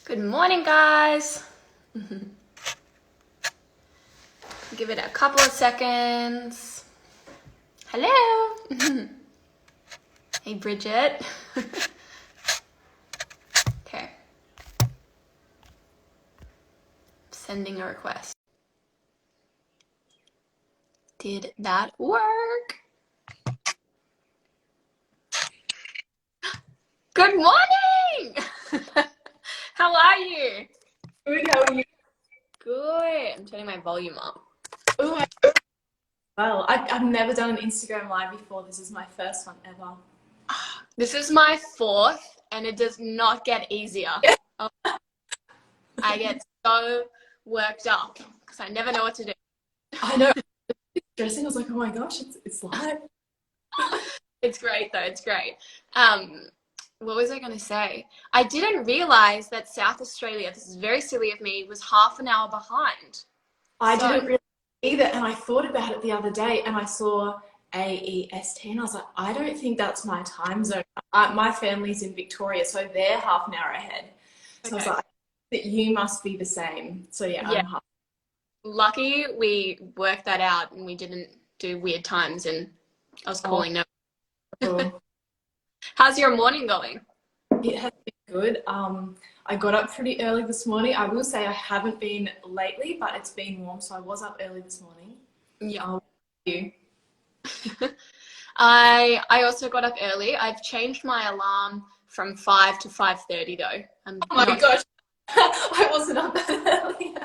Good morning, guys. Give it a couple of seconds. Hello. Hey, Bridget. Okay. Sending a request. Did that work? Good morning. How are you? Good, how are you? Good. I'm turning my volume up. Oh, well, I've never done an Instagram live before. This is my first one ever. This is my fourth, and it does not get easier. Oh, I get so worked up because I never know what to do. I know. It's stressing. I was like, oh my gosh, it's live. It's great though. It's great. What was I going to say? I didn't realize that South Australia, this is very silly of me, was half an hour behind. I didn't really either, and I thought about it the other day, and I saw AEST, and I was like, I don't think that's my time zone. My family's in Victoria, so they're half an hour ahead. So I was like, that you must be the same. So yeah, I'm half. Lucky we worked that out and we didn't do weird times, and I was calling no. Cool. How's your morning going? It has been good. I got up pretty early this morning. I will say I haven't been lately, but it's been warm, so I was up early this morning. Yeah. You? I also got up early. I've changed my alarm from 5 to 5:30 though. Oh my gosh. I wasn't up that early.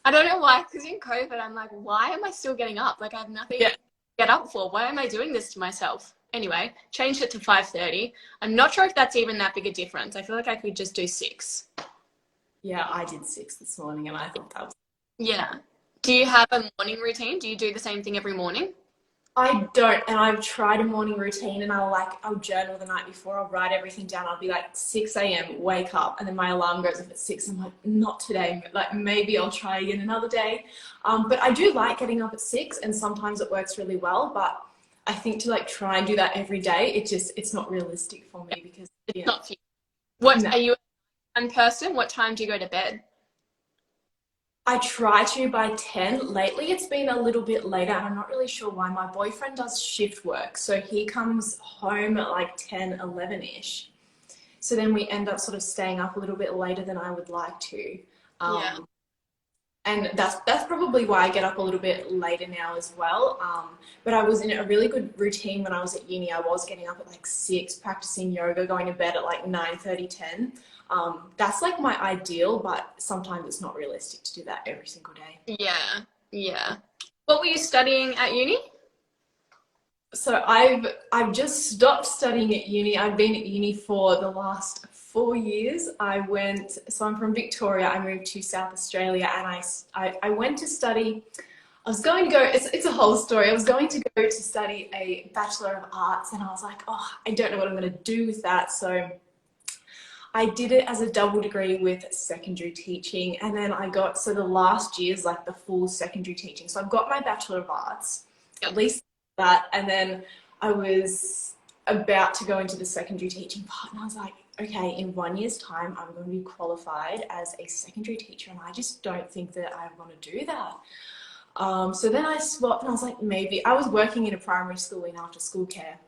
I don't know why, because in COVID, I'm like, why am I still getting up? Like, I have nothing to get up for. Why am I doing this to myself? Anyway, changed it to 5:30. I'm not sure if that's even that big a difference. I feel like I could just do 6. Yeah, I did 6 this morning, and I thought that was... Yeah. Do you have a morning routine? Do you do the same thing every morning? I don't, and I've tried a morning routine, and I'll journal the night before. I'll write everything down. I'll be like 6 a.m. wake up, and then my alarm goes off at 6. I'm like, not today. Like maybe I'll try again another day. But I do like getting up at 6, and sometimes it works really well. But I think to like try and do that every day, it's not realistic for me because it's not for you. Are you a person? What time do you go to bed? I try to by 10. Lately it's been a little bit later, and I'm not really sure why. My boyfriend does shift work, so he comes home at like 10, 11-ish. So then we end up sort of staying up a little bit later than I would like to. And that's probably why I get up a little bit later now as well. But I was in a really good routine when I was at uni. I was getting up at like 6, practicing yoga, going to bed at like 9:30, 10. That's like my ideal, but sometimes it's not realistic to do that every single day. Yeah. What were you studying at uni? So I've just stopped studying at uni. I've been at uni for the last 4 years. So I'm from Victoria. I moved to South Australia, and I went to study. I was going to go, it's a whole story. I was going to go to study a Bachelor of Arts, and I was like, oh, I don't know what I'm going to do with that. So I did it as a double degree with secondary teaching, and then so the last year is like the full secondary teaching. So I've got my Bachelor of Arts, at least that, and then I was about to go into the secondary teaching part, and I was like, okay, in 1 year's time, I'm going to be qualified as a secondary teacher, and I just don't think that I want to do that. So then I swapped, and I was like, maybe, I was working in a primary school in after school care,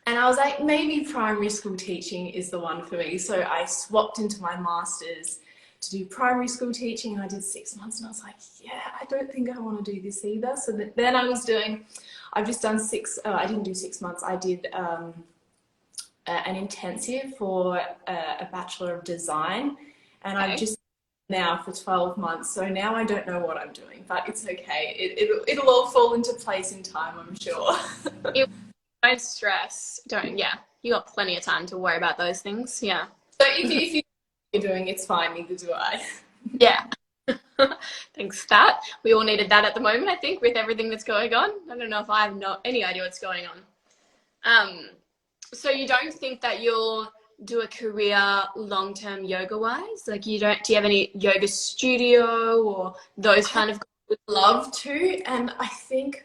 and I was like, maybe primary school teaching is the one for me. So I swapped into my master's to do primary school teaching, and I did 6 months, and I was like, yeah, I don't think I want to do this either. So then I've just done I didn't do 6 months. I did an intensive for a Bachelor of Design, and I've just now for 12 months. So now I don't know what I'm doing, but it's okay. It'll all fall into place in time, I'm sure. Don't stress. You got plenty of time to worry about those things. Yeah. So if you're doing, it's fine, neither do I. Yeah. Thanks for that. We all needed that at the moment, I think, with everything that's going on. I don't know if I have any idea what's going on. So you don't think that you'll do a career long-term yoga-wise? Like do you have any yoga studio or those kind of... I would love to, and I think,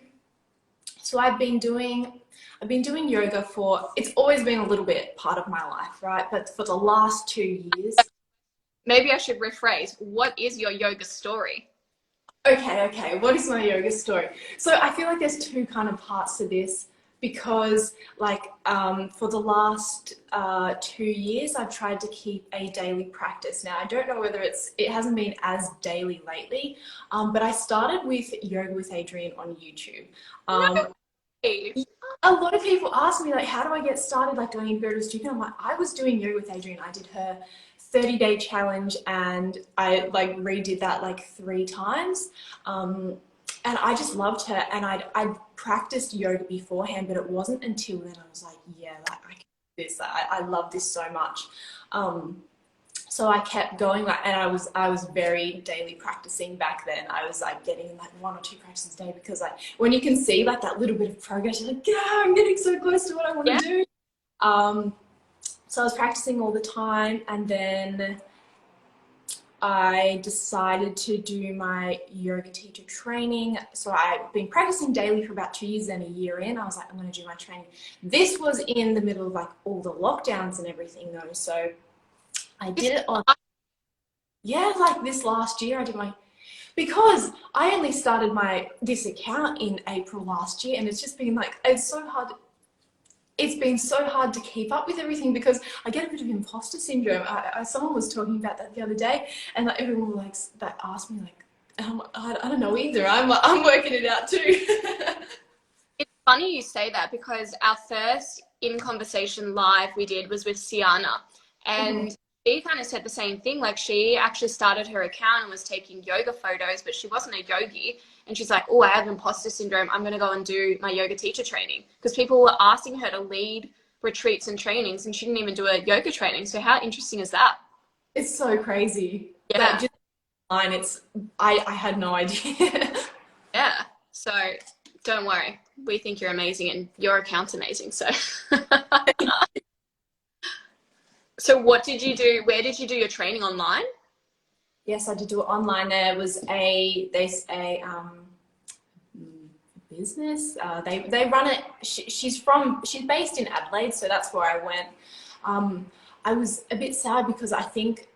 so I've been doing yoga it's always been a little bit part of my life, right? But for the last 2 years, maybe I should rephrase. What is your yoga story? Okay. What is my yoga story? So I feel like there's two kind of parts to this because like for the last 2 years, I've tried to keep a daily practice. Now, I don't know whether it hasn't been as daily lately, but I started with Yoga with Adriene on YouTube. No way. A lot of people ask me like, how do I get started like going and go to a studio? I'm like, I was doing Yoga with Adriene. I did her 30-day challenge and I like redid that like 3 times. And I just loved her, and I'd practiced yoga beforehand, but it wasn't until then I was like, yeah, like, I can do this. I love this so much. So I kept going, like, and I was very daily practicing back then. I was like getting like 1 or 2 practices a day because like when you can see like that little bit of progress, you're like, yeah, I'm getting so close to what I want to do. So I was practicing all the time, and then I decided to do my yoga teacher training. So I've been practicing daily for about 2 years, then a year in, I was like, I'm going to do my training. This was in the middle of like all the lockdowns and everything though. So I did it on, yeah, like this last year I did my, because I only started this account in April last year, and it's just been like, it's been so hard to keep up with everything because I get a bit of imposter syndrome. Someone was talking about that the other day, and like everyone like that asked me like, I don't know either. I'm working it out too. It's funny you say that because our first in conversation live we did was with Sienna, and she kind of said the same thing. Like she actually started her account and was taking yoga photos, but she wasn't a yogi. And she's like, oh, I have imposter syndrome. I'm going to go and do my yoga teacher training. Because people were asking her to lead retreats and trainings, and she didn't even do a yoga training. So how interesting is that? It's so crazy. Yeah. Like, just online, I had no idea. Yeah. So don't worry. We think you're amazing, and your account's amazing. So, so what did you do? Where did you do your training online? Yes, I did do it online. There was a business. They run it. She's based in Adelaide, so that's where I went. I was a bit sad because I think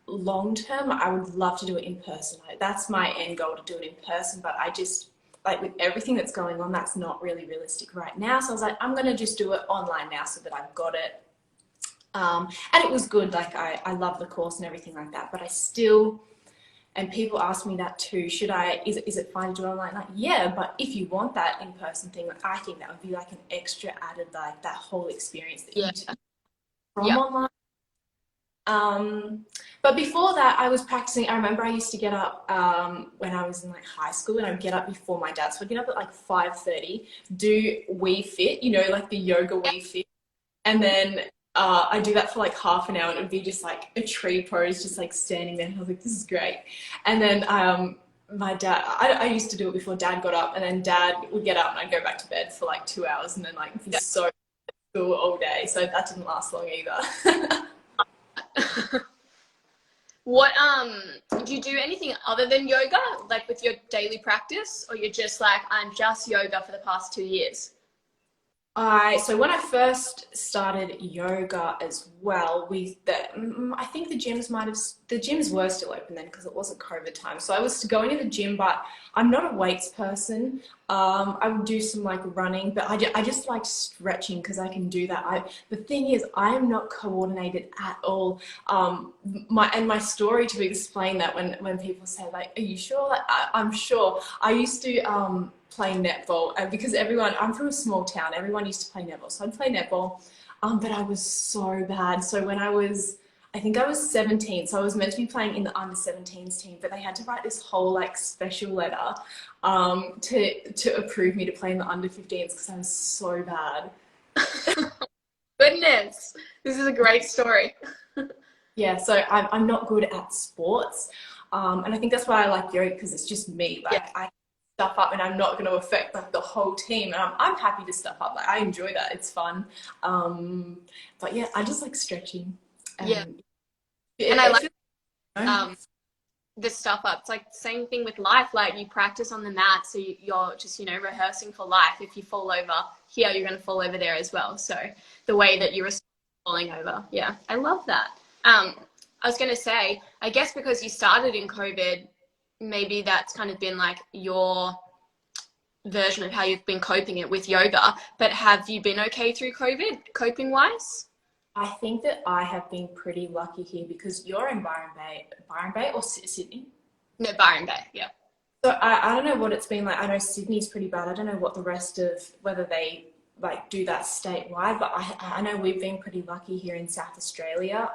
long term I would love to do it in person. That's my end goal, to do it in person. But I just like with everything that's going on, that's not really realistic right now. So I was like, I'm gonna just do it online now so that I've got it. And it was good. Like I love the course and everything like that, but I still, and people ask me that too, is it fine to do it online? Like, yeah, but if you want that in-person thing, like, I think that would be like an extra added, like that whole experience that you get from online. But before that, I was practicing. I remember I used to get up when I was in like high school, and I'd get up before my dad. So I'd get up at like 5:30, do Wii Fit, you know, like the yoga Wii Fit, and then I do that for like half an hour, and it would be just like a tree pose, just like standing there. And I was like, this is great. And then my dad, I used to do it before Dad got up, and then Dad would get up and I'd go back to bed for like 2 hours, and then like be so cool all day. So that didn't last long either. What do you do anything other than yoga, like with your daily practice, or you're just like, I'm just yoga for the past 2 years? So when I first started yoga as well, I think the gyms were still open then because it wasn't COVID time. So I was going to the gym, but I'm not a weights person. I would do some like running, but I just like stretching because I can do that. The thing is, I am not coordinated at all. My story to explain that when people say like, are you sure? Like, I'm sure. I used to play netball, and because I'm from a small town, everyone used to play netball, so I'd play netball, but I was so bad. So when I think I was 17, so I was meant to be playing in the under 17s team, but they had to write this whole like special letter to approve me to play in the under 15s because I was so bad. Goodness, this is a great story. Yeah, so I'm not good at sports, and I think that's why I like yoga, because it's just me. Like I stuff up, and I'm not going to affect like the whole team, and I'm happy to stuff up. Like I enjoy that, it's fun. But yeah, I just like stretching. And I like the stuff up. It's like the same thing with life. Like you practice on the mat, so you're just, you know, rehearsing for life. If you fall over here, you're going to fall over there as well. So the way that you're falling over. Yeah, I love that. I was going to say, I guess because you started in COVID, maybe that's kind of been like your version of how you've been coping it with yoga. But have you been okay through COVID, coping wise? I think that I have been pretty lucky here because you're in Byron Bay or Sydney? No, Byron Bay, yeah. So I don't know what it's been like. I know Sydney's pretty bad. I don't know what the rest of, whether they like do that statewide, but I know we've been pretty lucky here in South Australia.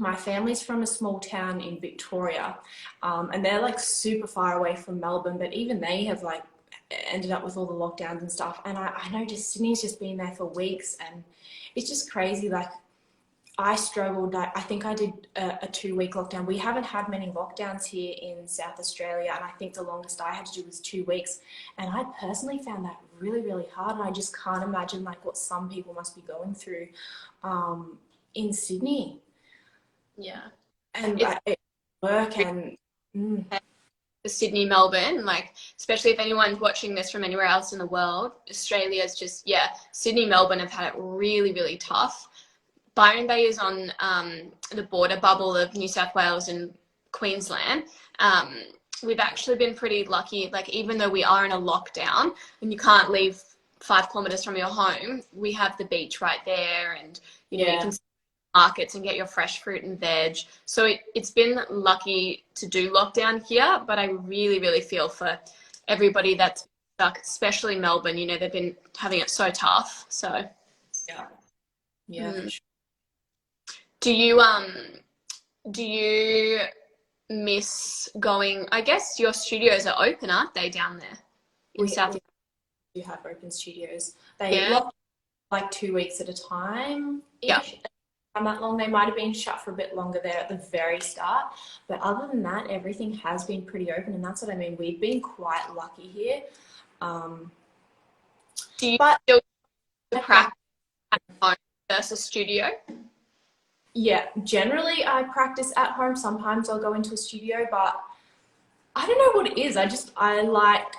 My family's from a small town in Victoria, and they're like super far away from Melbourne, but even they have like ended up with all the lockdowns and stuff. And I know just Sydney's just been there for weeks, and it's just crazy. Like I struggled. I think I did a 2-week lockdown. We haven't had many lockdowns here in South Australia, and I think the longest I had to do was 2 weeks. And I personally found that really, really hard. And I just can't imagine like what some people must be going through in Sydney. Yeah. And it work and the Sydney, Melbourne, like especially if anyone's watching this from anywhere else in the world, Australia's just, yeah, Sydney, Melbourne have had it really, really tough. Byron Bay is on the border bubble of New South Wales and Queensland. We've actually been pretty lucky, like even though we are in a lockdown and you can't leave 5 kilometers from your home, we have the beach right there, and you know, you can markets and get your fresh fruit and veg. So it's been lucky to do lockdown here, but I really, really feel for everybody that's stuck, especially Melbourne. You know, they've been having it so tough. So yeah. Do you miss going? I guess your studios are open, aren't they, down there in South? We do have open studios. They lock like 2 weeks at a time. Yeah. That long. They might have been shut for a bit longer there at the very start, but other than that, everything has been pretty open, and that's what I mean. We've been quite lucky here. Do you still practice at home versus studio? Yeah, generally I practice at home. Sometimes I'll go into a studio, but I don't know what it is. I like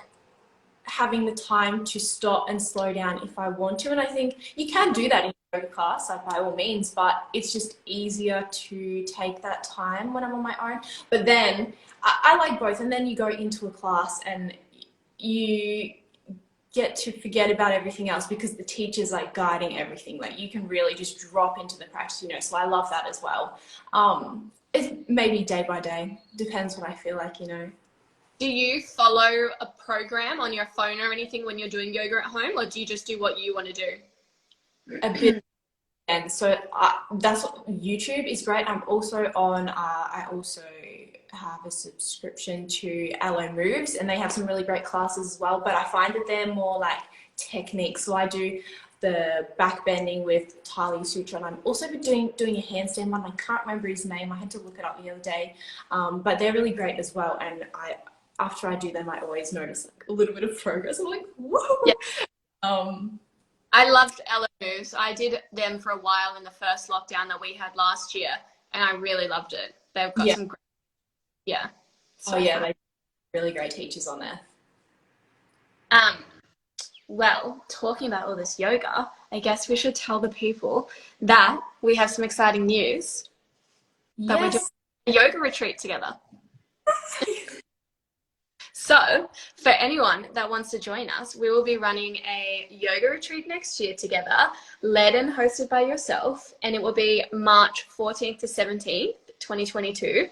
having the time to stop and slow down if I want to, and I think you can do that in yoga class, like by all means, but it's just easier to take that time when I'm on my own. But then I like both, and then you go into a class and you get to forget about everything else because the teacher's like guiding everything. Like you can really just drop into the practice, you know, so I love that as well. It's maybe day by day, depends what I feel like, you know. Do you follow a program on your phone or anything when you're doing yoga at home, or do you just do what you want to do? A bit, and so that's what YouTube is great. I'm also on. I also have a subscription to Aloe Moves, and they have some really great classes as well. But I find that they're more like techniques. So I do the back bending with Tali Sutra, and I'm also doing a handstand one. I can't remember his name. I had to look it up the other day, but they're really great as well. And after I do them, I always notice like a little bit of progress. I'm like, whoa. Yeah. I loved Aloe Moves. I did them for a while in the first lockdown that we had last year, and I really loved it. They've got some great, so they're really great teachers on there. Well, talking about all this yoga, I guess we should tell the people that we have some exciting news. That we're doing a yoga retreat together. So, for anyone that wants to join us, we will be running a yoga retreat next year together, led and hosted by yourself, and it will be March 14th to 17th, 2022,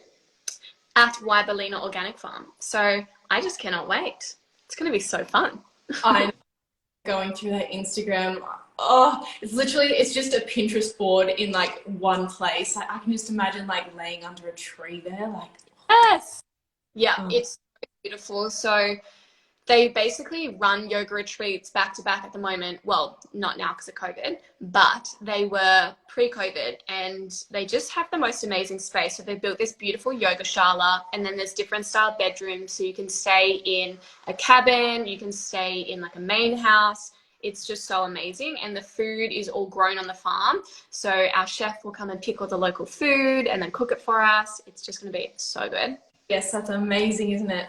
at Wybalena Organic Farm. So, I just cannot wait. It's going to be so fun. I'm going through their Instagram. Oh, it's just a Pinterest board in like one place. I can just imagine like laying under a tree there, like. Yes. Yeah, it's beautiful. So they basically run yoga retreats back to back at the moment. Well, not now because of COVID, but they were pre-COVID, and they just have the most amazing space. So they built this beautiful yoga shala, and then there's different style bedrooms. So you can stay in a cabin, you can stay in like a main house. It's just so amazing. And the food is all grown on the farm. So our chef will come and pick all the local food and then cook it for us. It's just going to be so good. Yes, that's amazing, isn't it?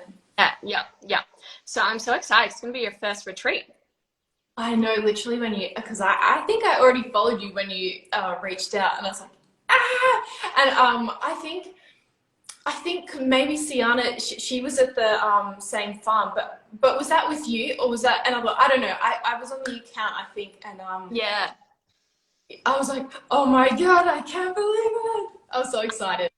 Yeah. So I'm so excited. It's going to be your first retreat. I know, literally because I think I already followed you when you reached out, and I was like, And I think maybe Sienna, she was at the same farm, but was that with you or was that another? I don't know. I was on the account, I think, and Yeah. I was like, oh my God, I can't believe it. I was so excited.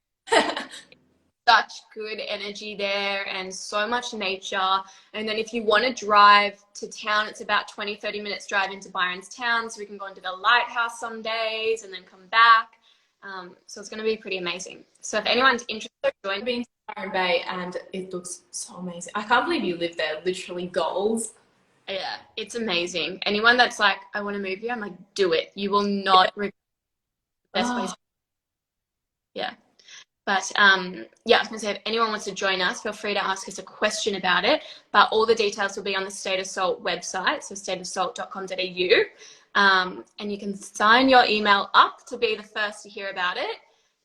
Such good energy there and so much nature. And then if you want to drive to town, it's about 20-30 minutes drive into Byron's town, so we can go into the lighthouse some days and then come back. So it's going to be pretty amazing. So if anyone's interested in joining, I've been to Byron Bay and it looks so amazing. I can't believe you live there. Literally goals. yeah, it's amazing. Anyone that's like, I want to move here, I'm like, do it. You will not regret the best place. Yeah. But yeah, I was going to say, if anyone wants to join us, feel free to ask us a question about it. But all the details will be on the State of Salt website, so stateofsalt.com.au. And you can sign your email up to be the first to hear about it.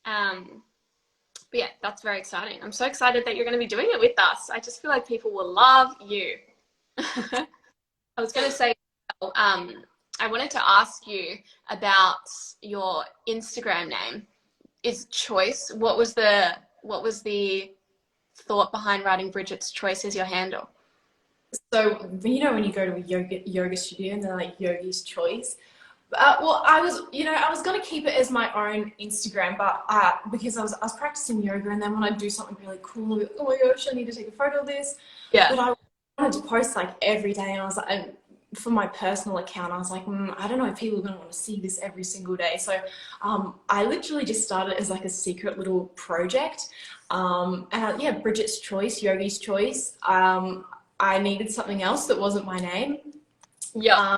But yeah, that's very exciting. I'm so excited that you're going to be doing it with us. I just feel like people will love you. I was going to say, I wanted to ask you about your Instagram name. Is Choice. What was the thought behind writing Bridget's Choice as your handle? So, you know, when you go to a yoga studio and they're like Yogi's Choice. Well, I was going to keep it as my own Instagram, but because I was practicing yoga, and then when I do something really cool, I'll be, oh my gosh, I need to take a photo of this. Yeah. But I wanted to post like every day, and I was like, for my personal account, I was like, I don't know if people are going to want to see this every single day. So I literally just started as like a secret little project. Yeah, Bridget's Choice, Yogi's Choice. I needed something else that wasn't my name. Yeah.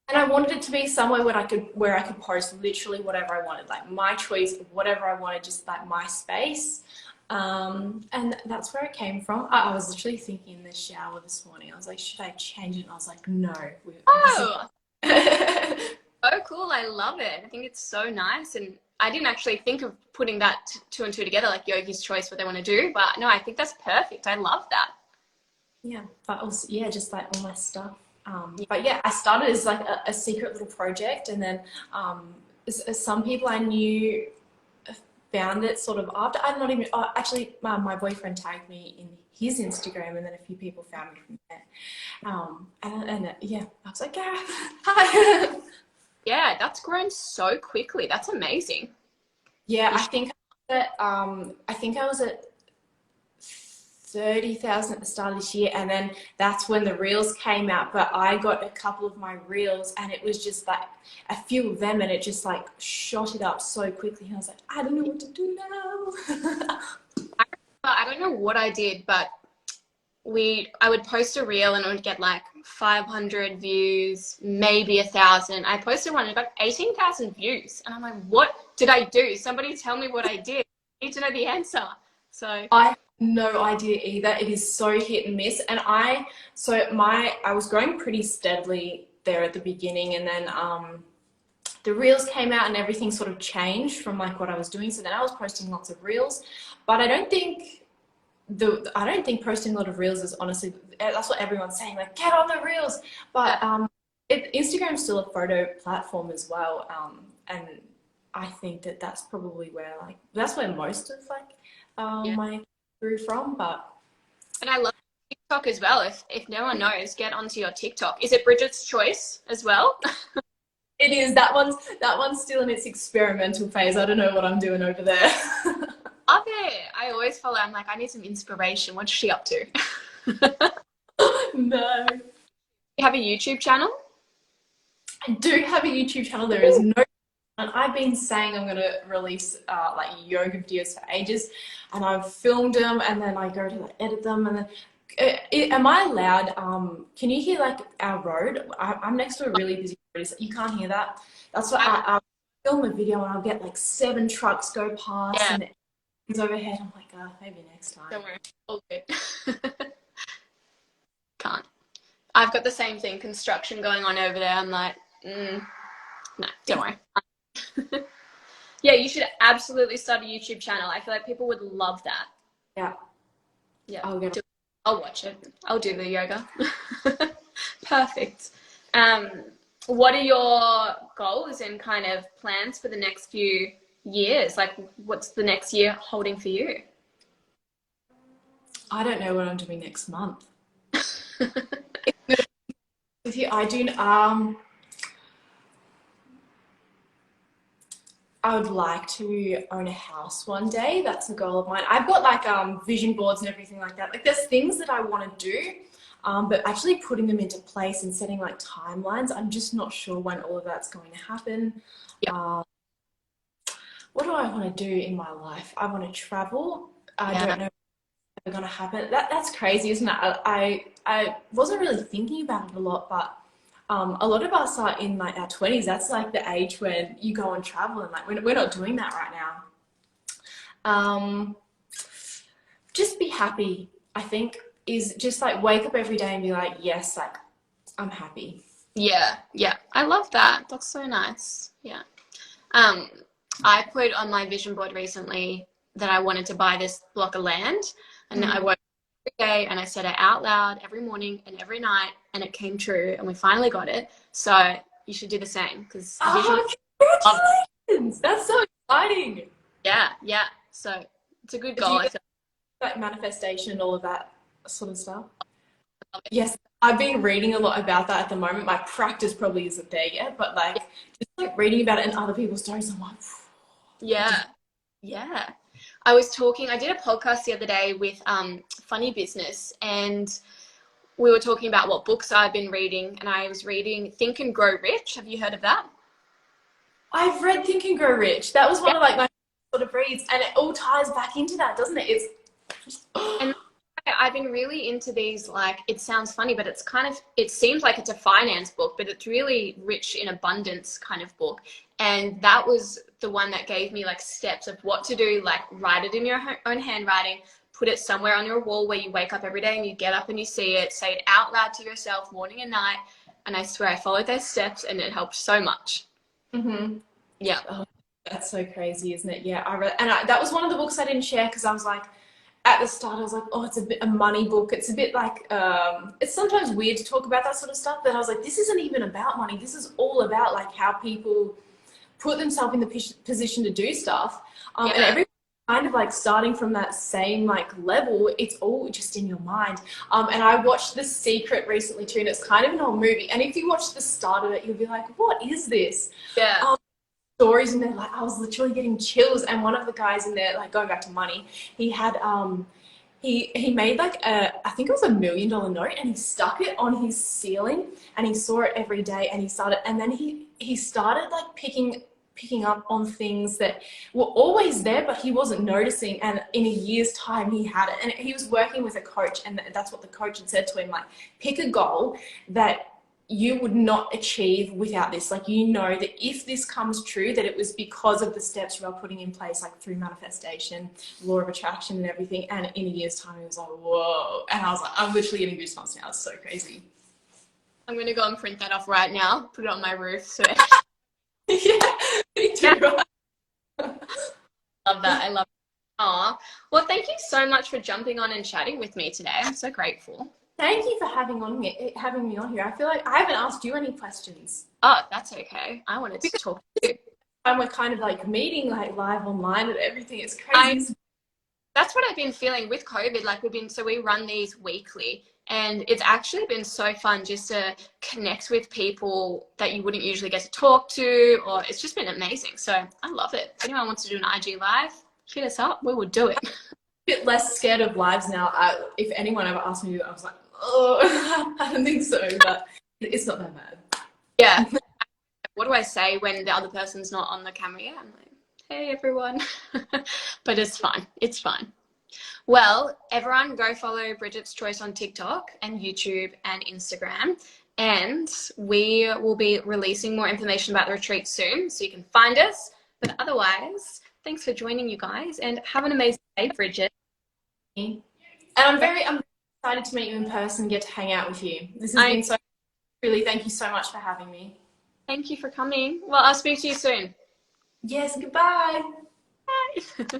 And I wanted it to be somewhere where I could post literally whatever I wanted, like my choice, whatever I wanted, just like my space. And that's where it came from. I was literally thinking in the shower this morning. I was like, should I change it? And I was like, no. Oh, so cool. I love it. I think it's so nice. And I didn't actually think of putting that two and two together, like Yogi's Choice, what they want to do. But no, I think that's perfect. I love that. Yeah, but also, yeah, just like all my stuff. But yeah, I started as like a secret little project, and then some people I knew found it sort of after. I'm not even, actually, my boyfriend tagged me in his Instagram, and then a few people found me from there. Yeah, I was like, yeah, hi. Yeah, that's grown so quickly. That's amazing. Yeah, I think I was at 30,000 at the start of this year, and then that's when the reels came out. But I got a couple of my reels, and it was just like a few of them, and it just like shot it up so quickly. And I was like, I don't know what to do now. I don't know what I did, but I would post a reel and it would get like 500 views, maybe 1,000. I posted one and it got 18,000 views, and I'm like, what did I do? Somebody tell me what I did. I need to know the answer. So I have no idea either. It is so hit and miss. And I was growing pretty steadily there at the beginning, and then the reels came out and everything sort of changed from like what I was doing. So then I was posting lots of reels, but I don't think posting a lot of reels is honestly, that's what everyone's saying, like get on the reels. But Instagram's still a photo platform as well, and I think that's probably where that's where most of my grew from. And I love TikTok as well. If no one knows, get onto your TikTok. Is it Bridget's Choice as well? It is. That one's still in its experimental phase. I don't know what I'm doing over there. Love it. I always follow. I'm like, I need some inspiration. What's she up to? No. You have a YouTube channel? I do have a YouTube channel. There is no. And I've been saying I'm going to release like yoga videos for ages, and I've filmed them, and then I go to like, edit them, and then am I allowed, can you hear like our road? I'm next to a really busy road. You can't hear that. That's what I film a video, and I'll get like 7 trucks go past, and it's overhead. I'm like, maybe next time. Don't worry. All good. Can't. I've got the same thing, construction going on over there. I'm like, no, don't worry. Yeah, you should absolutely start a YouTube channel. I feel like people would love that. Yeah. Yeah. I'll watch it. I'll do the yoga. Perfect. What are your goals and kind of plans for the next few years? Like, what's the next year holding for you? I don't know what I'm doing next month. With you, I do. I would like to own a house one day. That's a goal of mine. I've got like vision boards and everything like that. Like there's things that I want to do, but actually putting them into place and setting like timelines, I'm just not sure when all of that's going to happen. Yeah. What do I want to do in my life? I want to travel. I Yeah. don't know what's going to happen. That's crazy, isn't it? I wasn't really thinking about it a lot, but a lot of us are in like our 20s. That's like the age when you go and travel, and like we're not doing that right now. Just be happy, I think, is just like wake up every day and be like, yes, like I'm happy. Yeah. Yeah. I love that. That's so nice. Yeah. I put on my vision board recently that I wanted to buy this block of land, and I woke up every day and I said it out loud every morning and every night, and it came true, and we finally got it. So you should do the same because Congratulations! That's so exciting. yeah, yeah. So it's a good Do goal. you I get feel like manifestation and all of that sort of stuff? like. Yes, I've been reading a lot about that at the moment. My practice probably isn't there yet, but like just like reading about it and other people's stories, I'm like, Yeah, yeah. I did a podcast the other day with Funny Business, and we were talking about what books I've been reading, and I was reading Think and Grow Rich. Have you heard of that? I've read Think and Grow Rich. That was Yeah. one of like my sort of reads, and it all ties back into that, doesn't it? It's And I've been really into these, like, it sounds funny, but it seems like it's a finance book, but it's really rich in abundance kind of book. And that was the one that gave me like steps of what to do, like write it in your own handwriting, put it somewhere on your wall where you wake up every day and you get up and you see it, say it out loud to yourself morning and night. And I swear I followed those steps and it helped so much. mm-hmm. Yeah. Oh, that's so crazy, isn't it? Yeah, I read, and that was one of the books I didn't share because I was like, at the start, I was like, oh, it's a bit a money book. It's a bit like, it's sometimes weird to talk about that sort of stuff. But I was like, this isn't even about money. This is all about like how people put themselves in the position to do stuff. Yeah. And every kind of like starting from that same like level, it's all just in your mind. And I watched The Secret recently too, and it's kind of an old movie. And if you watch the start of it, you'll be like, what is this? Yeah. Stories in there, like I was literally getting chills. And one of the guys in there, like going back to money, he had he made like I think it was $1 million note, and he stuck it on his ceiling, and he saw it every day, and then he started like picking up on things that were always there, but he wasn't noticing. And in a year's time, he had it. And he was working with a coach, and that's what the coach had said to him, like, pick a goal that you would not achieve without this. Like, you know that if this comes true, that it was because of the steps you are putting in place, like through manifestation, law of attraction and everything. And in a year's time, it was like, whoa. And I was like, I'm literally getting goosebumps now. It's so crazy. I'm going to go and print that off right now, put it on my roof. So Yeah, me too. love that. I love it. Aw. Well, thank you so much for jumping on and chatting with me today. I'm so grateful. Thank you for having me on here. I feel like I haven't asked you any questions. Oh, that's okay. I wanted to talk to you. And we're kind of like meeting like live online and everything. It's crazy. That's what I've been feeling with COVID. Like we run these weekly, and it's actually been so fun just to connect with people that you wouldn't usually get to talk to, or it's just been amazing. So I love it. If anyone wants to do an IG live, hit us up. We will do it. Bit less scared of lives now. If anyone ever asked me to do it, I was like, oh, I don't think so, but it's not that bad. Yeah. What do I say when the other person's not on the camera? Yeah, I'm like, hey, everyone. But it's fine. It's fine. Well, everyone go follow Bridget's Choice on TikTok and YouTube and Instagram. And we will be releasing more information about the retreat soon, so you can find us. But otherwise, thanks for joining, you guys, and have an amazing day, Bridget. And I'm excited to meet you in person and get to hang out with you. This has been so, really, thank you so much for having me. Thank you for coming. Well, I'll speak to you soon. Yes, goodbye. Bye.